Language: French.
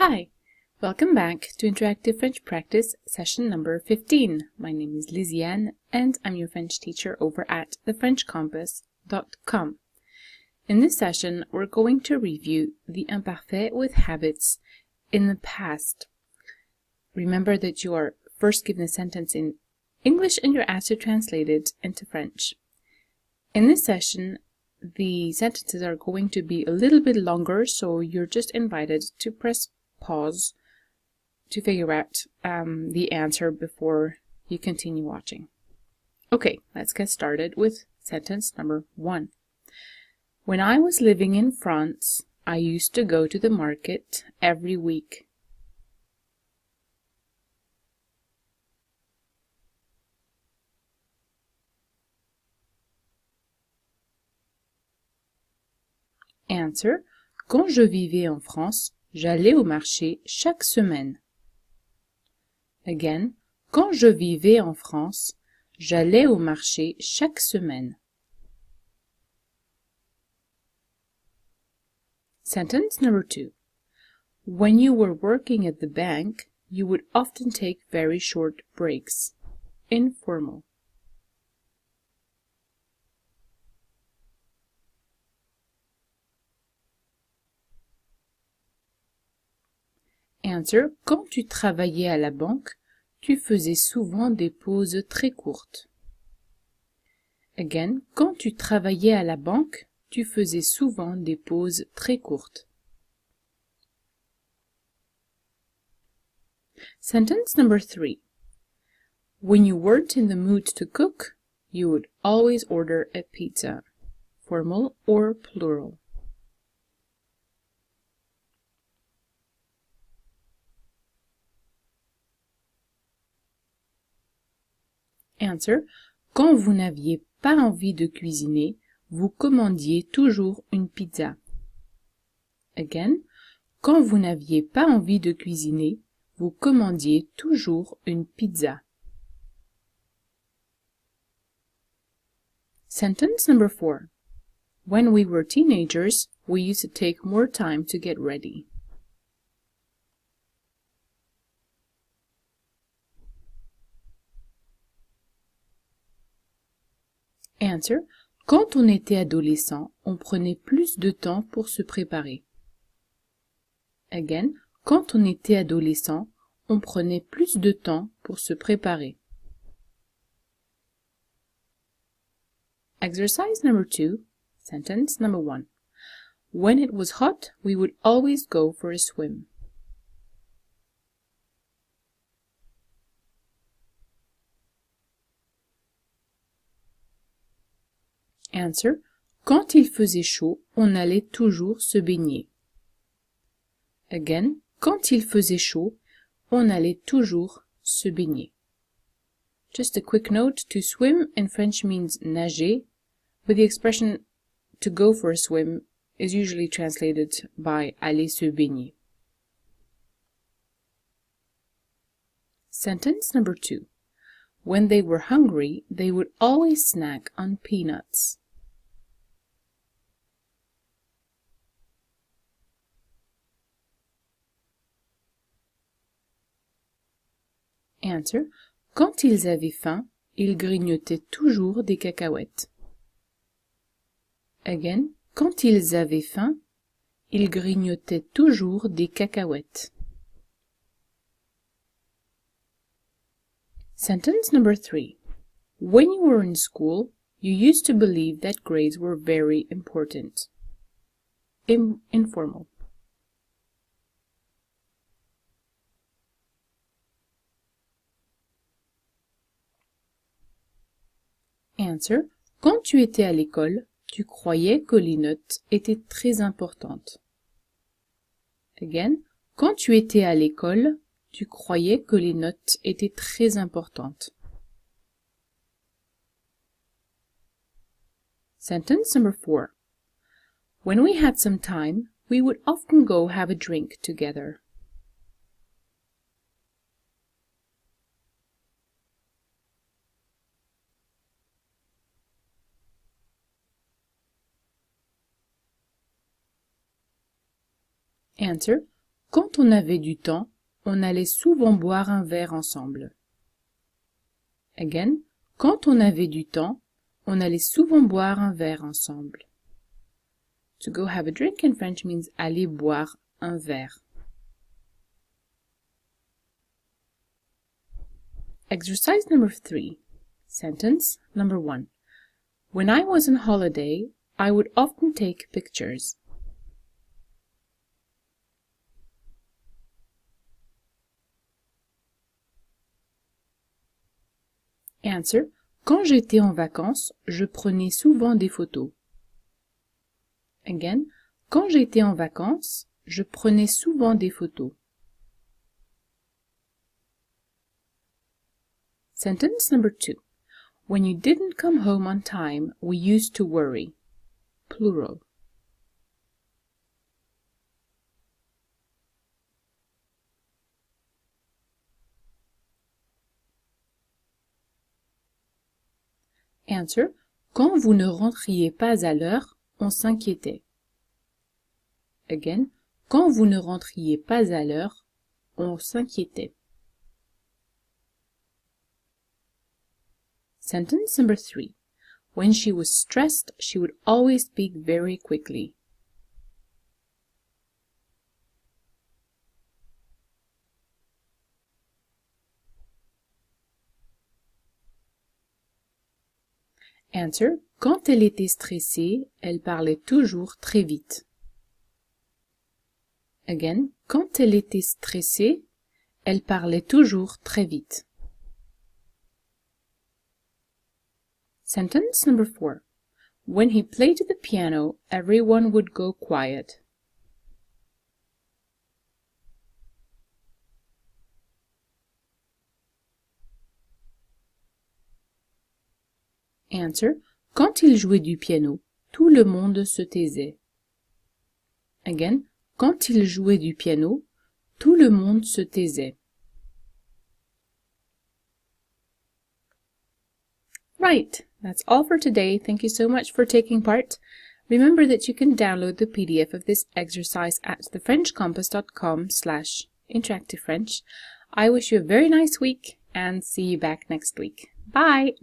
Hi, welcome back to Interactive French Practice session number 15. My name is Lisiane and I'm your French teacher over at thefrenchcompass.com. In this session, we're going to review the imparfait with habits in the past. Remember that you are first given a sentence in English and you're asked to translate it into French. In this session, the sentences are going to be a little bit longer, so you're just invited to press pause to figure out the answer before you continue watching. Okay, let's get started with sentence number 1. When I was living in France, I used to go to the market every week. Answer. Quand je vivais en France, j'allais au marché chaque semaine. Again, quand je vivais en France, j'allais au marché chaque semaine. Sentence number 2. When you were working at the bank, you would often take very short breaks. Informal. Answer. Quand tu travaillais à la banque, tu faisais souvent des pauses très courtes. Again, quand tu travaillais à la banque, tu faisais souvent des pauses très courtes. Sentence number 3. When you weren't in the mood to cook, you would always order a pizza. Formal or plural. Answer. Quand vous n'aviez pas envie de cuisiner, vous commandiez toujours une pizza. Again. Quand vous n'aviez pas envie de cuisiner, vous commandiez toujours une pizza. Sentence number 4. When we were teenagers, we used to take more time to get ready. Answer. Quand on était adolescent, on prenait plus de temps pour se préparer. Again. Quand on était adolescent, on prenait plus de temps pour se préparer. Exercise number 2, sentence number 1. When it was hot, we would always go for a swim. Answer. Quand il faisait chaud, on allait toujours se baigner. Again. Quand il faisait chaud, on allait toujours se baigner. Just a quick note, to swim in French means nager, but the expression to go for a swim is usually translated by aller se baigner. Sentence number 2. When they were hungry, they would always snack on peanuts. Answer. Quand ils avaient faim, ils grignotaient toujours des cacahuètes. Again. Quand ils avaient faim, ils grignotaient toujours des cacahuètes. Sentence number 3. When you were in school, you used to believe that grades were very important. Informal. Answer. Quand tu étais à l'école, tu croyais que les notes étaient très importantes. Again. Quand tu étais à l'école, tu croyais que les notes étaient très importantes. Sentence number 4. When we had some time, we would often go have a drink together. Answer. quand on avait du temps, on allait souvent boire un verre ensemble. Again, quand on avait du temps, on allait souvent boire un verre ensemble. To go have a drink in French means aller boire un verre. Exercise number 3. Sentence number 1. When I was on holiday, I would often take pictures. Answer. Quand j'étais en vacances, je prenais souvent des photos. Again. Quand j'étais en vacances, je prenais souvent des photos. Sentence number 2. When you didn't come home on time, we used to worry. Plural. Answer. Quand vous ne rentriez pas à l'heure, on s'inquiétait. Again. Quand vous ne rentriez pas à l'heure, on s'inquiétait. Sentence number 3. When she was stressed, she would always speak very quickly. Answer. Quand elle était stressée, elle parlait toujours très vite. Again. Quand elle était stressée, elle parlait toujours très vite. Sentence number 4. When he played the piano, everyone would go quiet. Answer. Quand il jouait du piano, tout le monde se taisait. Again. Quand il jouait du piano, tout le monde se taisait. Right, that's all for today. Thank you so much for taking part. Remember that you can download the PDF of this exercise at thefrenchcompass.com/interactivefrench. I wish you a very nice week and see you back next week. Bye!